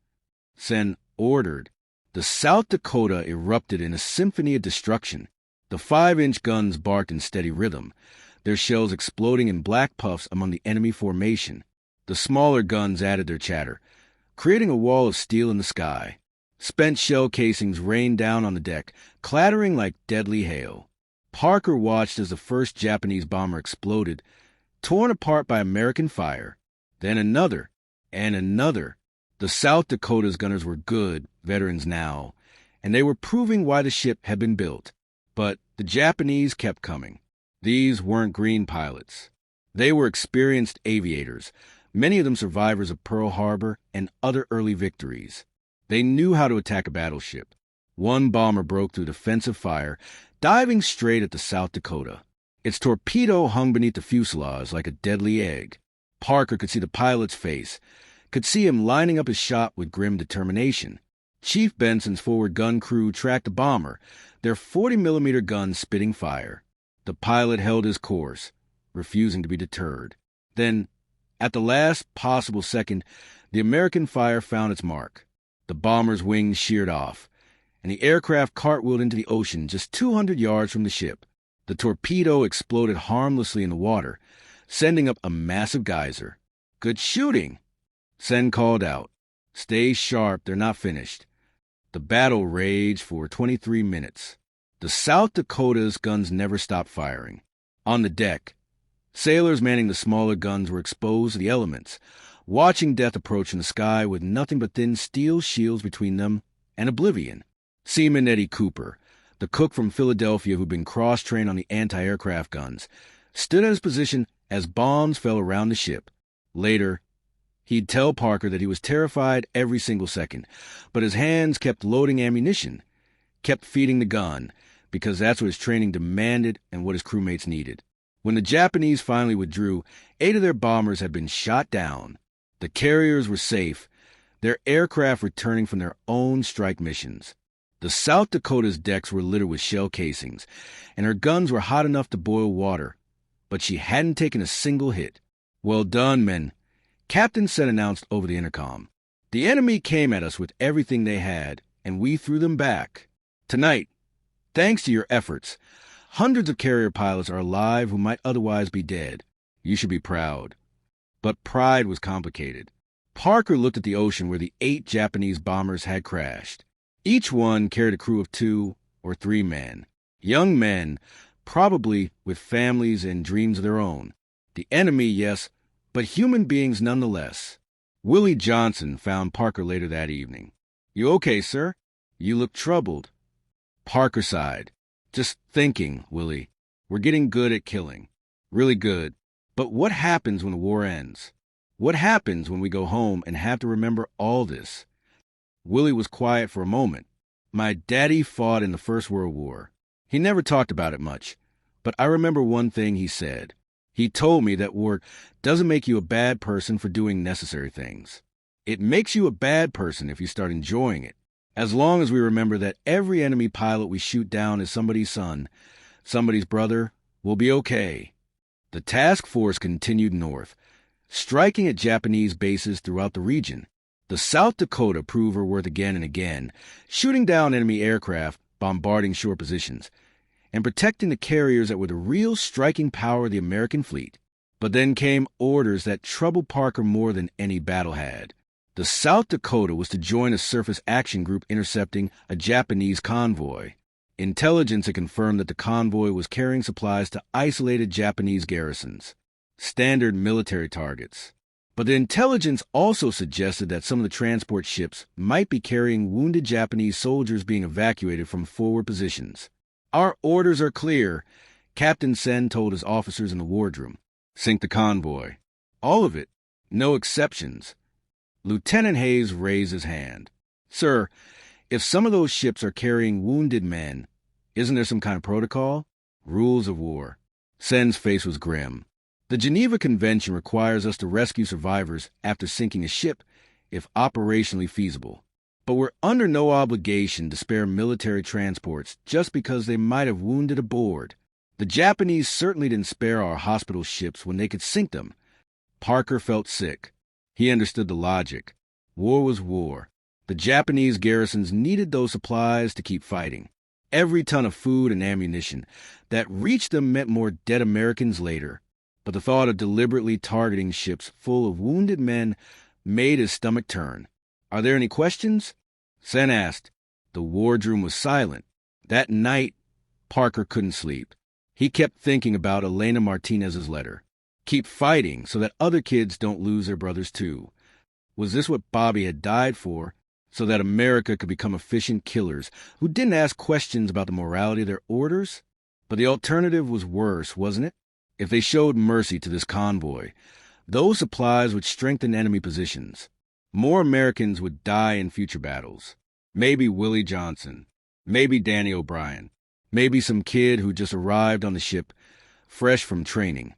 Sen ordered. The South Dakota erupted in a symphony of destruction. The 5-inch guns barked in steady rhythm, their shells exploding in black puffs among the enemy formation. The smaller guns added their chatter, creating a wall of steel in the sky. Spent shell casings rained down on the deck, clattering like deadly hail. Parker watched as the first Japanese bomber exploded, torn apart by American fire. Then another, and another. The South Dakota's gunners were good veterans now, and they were proving why the ship had been built. But the Japanese kept coming. These weren't green pilots. They were experienced aviators, many of them survivors of Pearl Harbor and other early victories. They knew how to attack a battleship. One bomber broke through defensive fire, diving straight at the South Dakota. Its torpedo hung beneath the fuselage like a deadly egg. Parker could see the pilot's face, could see him lining up his shot with grim determination. Chief Benson's forward gun crew tracked the bomber, their 40mm guns spitting fire. The pilot held his course, refusing to be deterred. Then, at the last possible second, the American fire found its mark. The bomber's wings sheared off, and the aircraft cartwheeled into the ocean just 200 yards from the ship. The torpedo exploded harmlessly in the water, sending up a massive geyser. "Good shooting," Sen called out. "Stay sharp, they're not finished." The battle raged for 23 minutes. The South Dakota's guns never stopped firing. On the deck, sailors manning the smaller guns were exposed to the elements, watching death approach in the sky with nothing but thin steel shields between them and oblivion. Seaman Eddie Cooper, the cook from Philadelphia who'd been cross-trained on the anti-aircraft guns, stood at his position as bombs fell around the ship. Later, he'd tell Parker that he was terrified every single second, but his hands kept loading ammunition, kept feeding the gun, because that's what his training demanded and what his crewmates needed. When the Japanese finally withdrew, 8 of their bombers had been shot down. The carriers were safe, their aircraft returning from their own strike missions. The South Dakota's decks were littered with shell casings, and her guns were hot enough to boil water, but she hadn't taken a single hit. "Well done, men," Captain Sen announced over the intercom. "The enemy came at us with everything they had, and we threw them back. Tonight, thanks to your efforts, hundreds of carrier pilots are alive who might otherwise be dead. You should be proud." But pride was complicated. Parker looked at the ocean where the 8 Japanese bombers had crashed. Each one carried a crew of 2 or 3 men. Young men, probably with families and dreams of their own. The enemy, yes, but human beings nonetheless. Willie Johnson found Parker later that evening. "You okay, sir? You look troubled." Parker sighed. "Just thinking, Willie. We're getting good at killing. Really good. But what happens when the war ends? What happens when we go home and have to remember all this?" Willie was quiet for a moment. "My daddy fought in the First World War. He never talked about it much, but I remember one thing he said. He told me that war doesn't make you a bad person for doing necessary things. It makes you a bad person if you start enjoying it. As long as we remember that every enemy pilot we shoot down is somebody's son, somebody's brother, we'll be okay." The task force continued north, striking at Japanese bases throughout the region. The South Dakota proved her worth again and again, shooting down enemy aircraft, bombarding shore positions, and protecting the carriers that were the real striking power of the American fleet. But then came orders that troubled Parker more than any battle had. The The South Dakota was to join a surface action group intercepting a Japanese convoy. Intelligence had confirmed that the convoy was carrying supplies to isolated Japanese garrisons, standard military targets. But the intelligence also suggested that some of the transport ships might be carrying wounded Japanese soldiers being evacuated from forward positions. "Our orders are clear," Captain Sen told his officers in the wardroom. "Sink the convoy. All of it. No exceptions." Lieutenant Hayes raised his hand. "Sir, if some of those ships are carrying wounded men, isn't there some kind of protocol? Rules of war." Sen's face was grim. "The Geneva Convention requires us to rescue survivors after sinking a ship, if operationally feasible. But we're under no obligation to spare military transports just because they might have wounded aboard. The Japanese certainly didn't spare our hospital ships when they could sink them." Parker felt sick. He understood the logic. War was war. The Japanese garrisons needed those supplies to keep fighting. Every ton of food and ammunition that reached them meant more dead Americans later. But the thought of deliberately targeting ships full of wounded men made his stomach turn. "Are there any questions?" Sen asked. The wardroom was silent. That night, Parker couldn't sleep. He kept thinking about Elena Martinez's letter. Keep fighting so that other kids don't lose their brothers too. Was this what Bobby had died for? So that America could become efficient killers who didn't ask questions about the morality of their orders? But the alternative was worse, wasn't it? If they showed mercy to this convoy, those supplies would strengthen enemy positions. More Americans would die in future battles. Maybe Willie Johnson. Maybe Danny O'Brien. Maybe some kid who just arrived on the ship, fresh from training,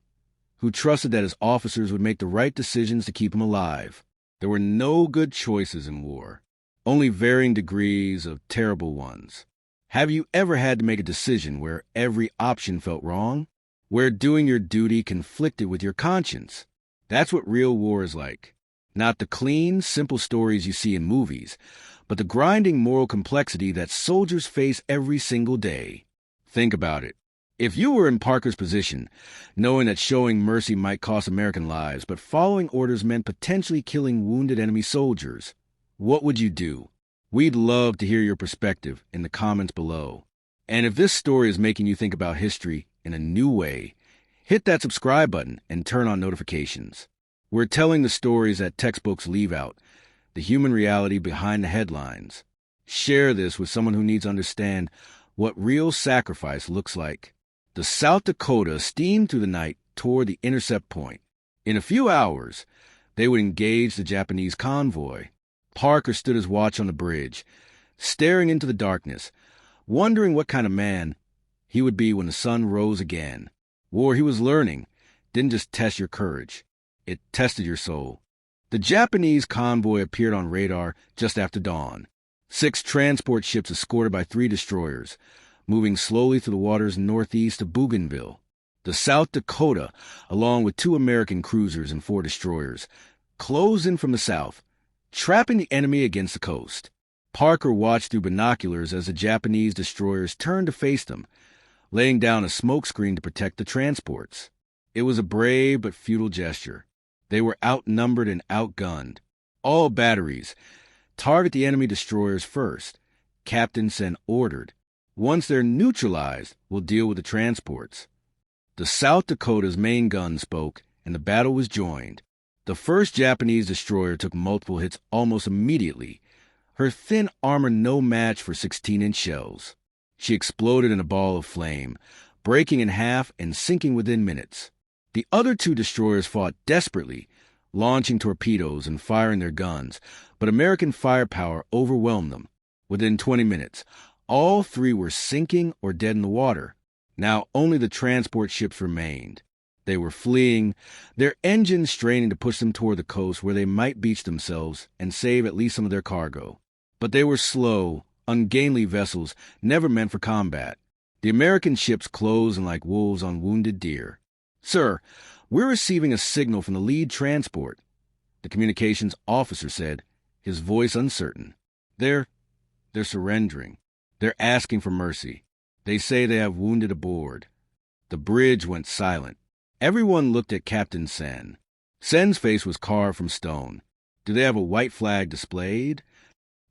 who trusted that his officers would make the right decisions to keep him alive. There were no good choices in war, only varying degrees of terrible ones. Have you ever had to make a decision where every option felt wrong? Where doing your duty conflicted with your conscience? That's what real war is like. Not the clean, simple stories you see in movies, but the grinding moral complexity that soldiers face every single day. Think about it. If you were in Parker's position, knowing that showing mercy might cost American lives, but following orders meant potentially killing wounded enemy soldiers, what would you do? We'd love to hear your perspective in the comments below. And if this story is making you think about history in a new way, hit that subscribe button and turn on notifications. We're telling the stories that textbooks leave out, the human reality behind the headlines. Share this with someone who needs to understand what real sacrifice looks like. The South Dakota steamed through the night toward the intercept point. In a few hours, they would engage the Japanese convoy. Parker stood his watch on the bridge, staring into the darkness, wondering what kind of man he would be when the sun rose again. War, he was learning, didn't just test your courage. It tested your soul. The Japanese convoy appeared on radar just after dawn. 6 transport ships escorted by 3 destroyers, moving slowly through the waters northeast of Bougainville. The South Dakota, along with 2 American cruisers and 4 destroyers, closed in from the south, trapping the enemy against the coast. Parker watched through binoculars as the Japanese destroyers turned to face them, laying down a smokescreen to protect the transports. It was a brave but futile gesture. They were outnumbered and outgunned. All batteries, target the enemy destroyers first, Captain Sen ordered. Once they're neutralized, we'll deal with the transports. The South Dakota's main gun spoke, and the battle was joined. The first Japanese destroyer took multiple hits almost immediately, her thin armor no match for 16-inch shells. She exploded in a ball of flame, breaking in half and sinking within minutes. The other 2 destroyers fought desperately, launching torpedoes and firing their guns, but American firepower overwhelmed them. Within 20 minutes, all 3 were sinking or dead in the water. Now only the transport ships remained. They were fleeing, their engines straining to push them toward the coast where they might beach themselves and save at least some of their cargo. But they were slow, ungainly vessels never meant for combat. The American ships closed in like wolves on wounded deer. "Sir, we're receiving a signal from the lead transport," the communications officer said, his voice uncertain. They're surrendering. They're asking for mercy. They say they have wounded aboard." The bridge went silent. Everyone looked at Captain Sen. Sen's face was carved from stone. Do they have a white flag displayed?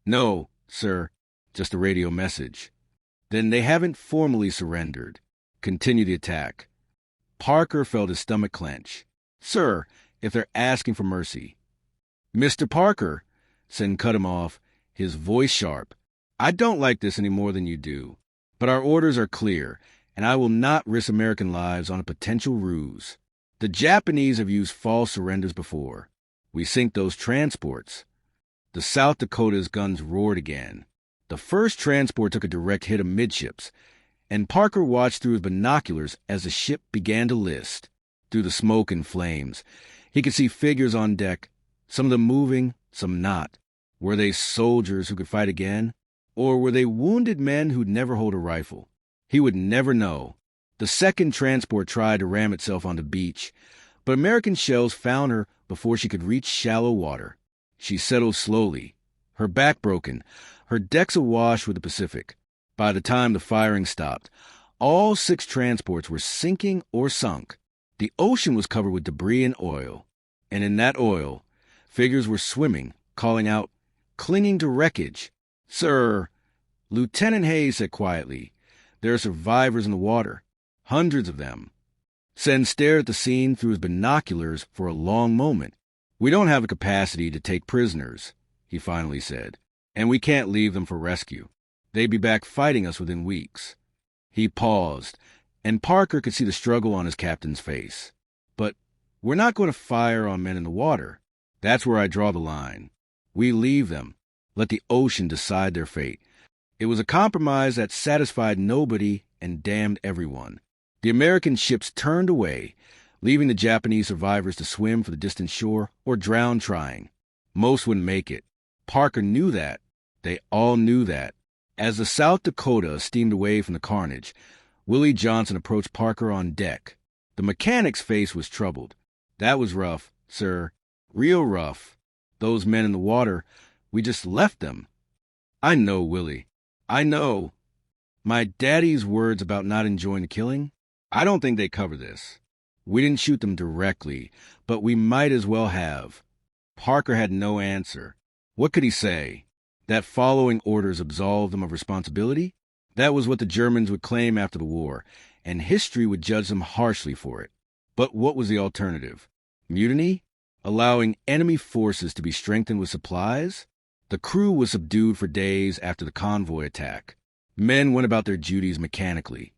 No, sir, just a radio message. Then they haven't formally surrendered. Continue the attack. Parker felt his stomach clench. Sir, if they're asking for mercy. Mr. Parker, Sen cut him off, his voice sharp. I don't like this any more than you do, but our orders are clear, and I will not risk American lives on a potential ruse. The Japanese have used false surrenders before. We sink those transports. The South Dakota's guns roared again. The first transport took a direct hit amidships, and Parker watched through his binoculars as the ship began to list. Through the smoke and flames, he could see figures on deck, some of them moving, some not. Were they soldiers who could fight again? Or were they wounded men who'd never hold a rifle? He would never know. The second transport tried to ram itself on the beach, but American shells found her before she could reach shallow water. She settled slowly, her back broken, her decks awash with the Pacific. By the time the firing stopped, all 6 transports were sinking or sunk. The ocean was covered with debris and oil, and in that oil, figures were swimming, calling out, clinging to wreckage. Sir, Lieutenant Hayes said quietly, there are survivors in the water, hundreds of them. Sen stared at the scene through his binoculars for a long moment. We don't have the capacity to take prisoners, he finally said, and we can't leave them for rescue. They'd be back fighting us within weeks. He paused, and Parker could see the struggle on his captain's face. But we're not going to fire on men in the water. That's where I draw the line. We leave them. Let the ocean decide their fate. It was a compromise that satisfied nobody and damned everyone. The American ships turned away, leaving the Japanese survivors to swim for the distant shore or drown trying. Most wouldn't make it. Parker knew that. They all knew that. As the South Dakota steamed away from the carnage, Willie Johnson approached Parker on deck. The mechanic's face was troubled. That was rough, sir. Real rough. Those men in the water, we just left them. I know, Willie. I know. My daddy's words about not enjoying the killing? I don't think they cover this. We didn't shoot them directly, but we might as well have. Parker had no answer. What could he say? That following orders absolved them of responsibility? That was what the Germans would claim after the war, and history would judge them harshly for it. But what was the alternative? Mutiny? Allowing enemy forces to be strengthened with supplies? The crew was subdued for days after the convoy attack. Men went about their duties mechanically,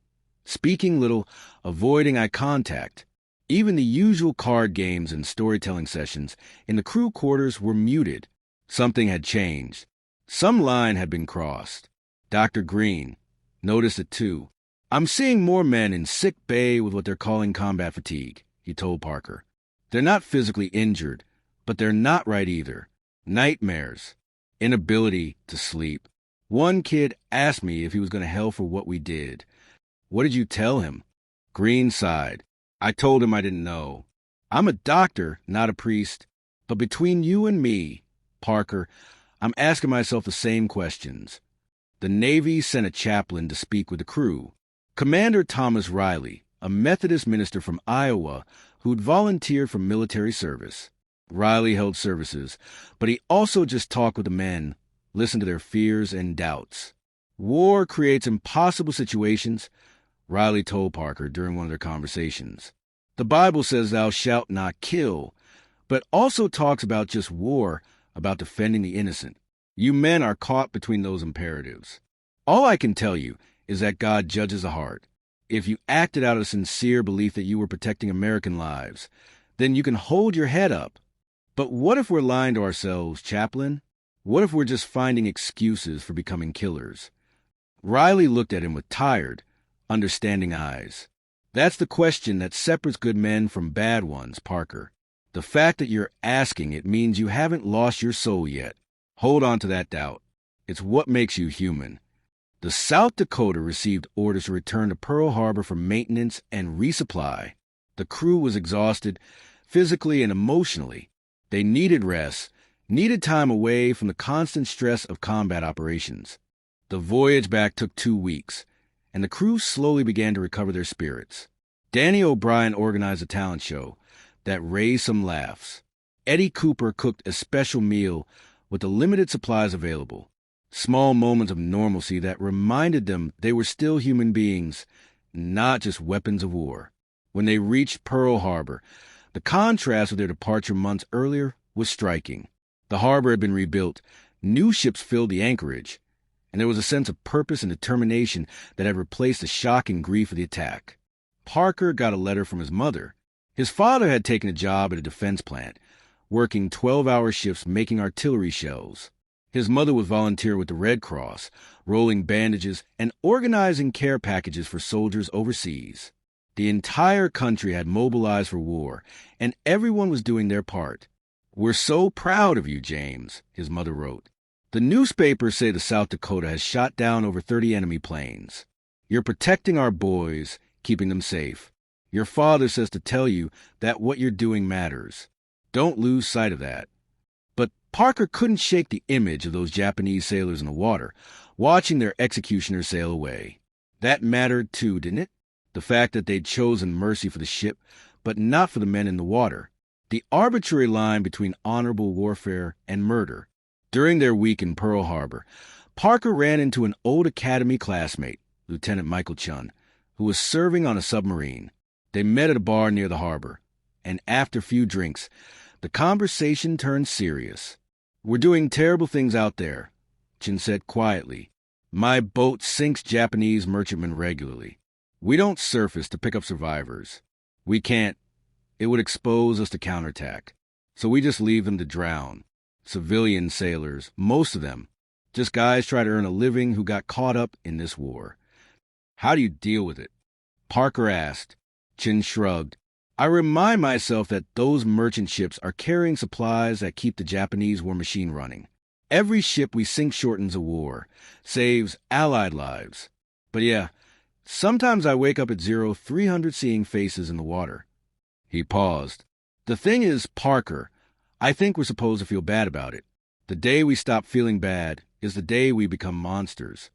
speaking little, avoiding eye contact. Even the usual card games and storytelling sessions in the crew quarters were muted. Something had changed. Some line had been crossed. Dr. Green noticed it too. I'm seeing more men in sick bay with what they're calling combat fatigue, he told Parker. They're not physically injured, but they're not right either. Nightmares. Inability to sleep. One kid asked me if he was going to hell for what we did. What did you tell him? Green sighed. I told him I didn't know. I'm a doctor, not a priest. But between you and me, Parker, I'm asking myself the same questions. The Navy sent a chaplain to speak with the crew. Commander Thomas Riley, a Methodist minister from Iowa who'd volunteered for military service. Riley held services, but he also just talked with the men, listened to their fears and doubts. War creates impossible situations, Riley told Parker during one of their conversations. The Bible says thou shalt not kill, but also talks about just war, about defending the innocent. You men are caught between those imperatives. All I can tell you is that God judges the heart. If you acted out of sincere belief that you were protecting American lives, then you can hold your head up. But what if we're lying to ourselves, Chaplain? What if we're just finding excuses for becoming killers? Riley looked at him with tired, understanding eyes. That's the question that separates good men from bad ones, Parker. The fact that you're asking it means you haven't lost your soul yet. Hold on to that doubt. It's what makes you human. The South Dakota received orders to return to Pearl Harbor for maintenance and resupply. The crew was exhausted, physically and emotionally. They needed rest, needed time away from the constant stress of combat operations. The voyage back took 2 weeks, and the crew slowly began to recover their spirits. Danny O'Brien organized a talent show that raised some laughs. Eddie Cooper cooked a special meal with the limited supplies available. Small moments of normalcy that reminded them they were still human beings, not just weapons of war. When they reached Pearl Harbor, the contrast with their departure months earlier was striking. The harbor had been rebuilt, new ships filled the anchorage, and there was a sense of purpose and determination that had replaced the shock and grief of the attack. Parker got a letter from his mother. His father had taken a job at a defense plant, working 12-hour shifts making artillery shells. His mother was volunteering with the Red Cross, rolling bandages and organizing care packages for soldiers overseas. The entire country had mobilized for war, and everyone was doing their part. "We're so proud of you, James," his mother wrote. "The newspapers say the South Dakota has shot down over 30 enemy planes. You're protecting our boys, keeping them safe. Your father says to tell you that what you're doing matters. Don't lose sight of that." But Parker couldn't shake the image of those Japanese sailors in the water, watching their executioners sail away. That mattered too, didn't it? The fact that they'd chosen mercy for the ship, but not for the men in the water. The arbitrary line between honorable warfare and murder. During their week in Pearl Harbor, Parker ran into an old academy classmate, Lieutenant Michael Chun, who was serving on a submarine. They met at a bar near the harbor, and after a few drinks, the conversation turned serious. "We're doing terrible things out there," Chun said quietly. "My boat sinks Japanese merchantmen regularly. We don't surface to pick up survivors. We can't. It would expose us to counterattack. So we just leave them to drown. Civilian sailors, most of them. Just guys try to earn a living who got caught up in this war." "How do you deal with it?" Parker asked. Chin shrugged. "I remind myself that those merchant ships are carrying supplies that keep the Japanese war machine running. Every ship we sink shortens a war, saves Allied lives. But yeah, sometimes I wake up at 300 seeing faces in the water." He paused. "The thing is, Parker, I think we're supposed to feel bad about it. The day we stop feeling bad is the day we become monsters."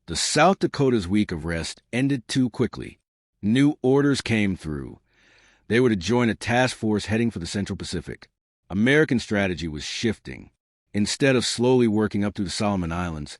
The South Dakota's week of rest ended too quickly. New orders came through. They were to join a task force heading for the Central Pacific. American strategy was shifting. Instead of slowly working up through the Solomon Islands,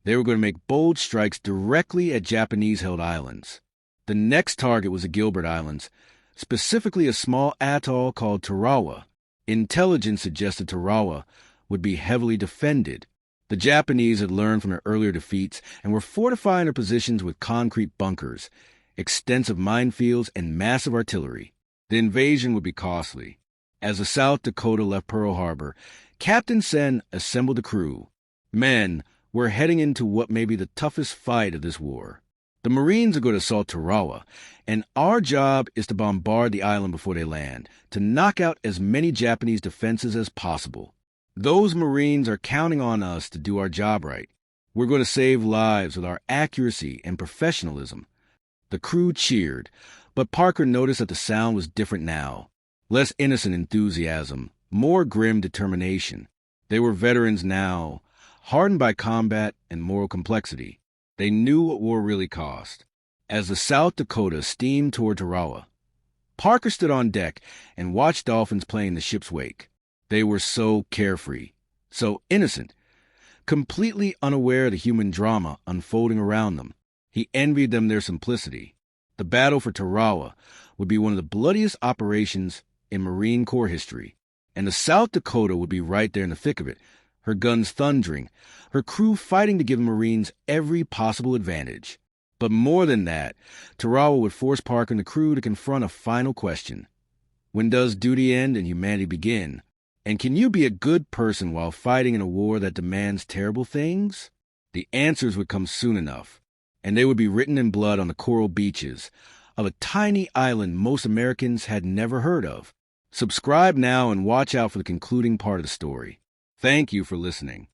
they were going to make bold strikes directly at Japanese-held islands. The next target was the Gilbert Islands, specifically a small atoll called Tarawa. Intelligence suggested Tarawa would be heavily defended. The Japanese had learned from their earlier defeats and were fortifying their positions with concrete bunkers, extensive minefields, and massive artillery. The invasion would be costly. As the South Dakota left Pearl Harbor, Captain Sen assembled the crew. "Men, we're heading into what may be the toughest fight of this war. The Marines are going to assault Tarawa, and our job is to bombard the island before they land, to knock out as many Japanese defenses as possible. Those Marines are counting on us to do our job right. We're going to save lives with our accuracy and professionalism." The crew cheered, but Parker noticed that the sound was different now. Less innocent enthusiasm, more grim determination. They were veterans now, hardened by combat and moral complexity. They knew what war really cost. As the South Dakota steamed toward Tarawa, Parker stood on deck and watched dolphins play in the ship's wake. They were so carefree, so innocent, completely unaware of the human drama unfolding around them. He envied them their simplicity. The battle for Tarawa would be one of the bloodiest operations in Marine Corps history, and the South Dakota would be right there in the thick of it, her guns thundering, her crew fighting to give the Marines every possible advantage. But more than that, Tarawa would force Parker and the crew to confront a final question. When does duty end and humanity begin? And can you be a good person while fighting in a war that demands terrible things? The answers would come soon enough, and they would be written in blood on the coral beaches of a tiny island most Americans had never heard of. Subscribe now and watch out for the concluding part of the story. Thank you for listening.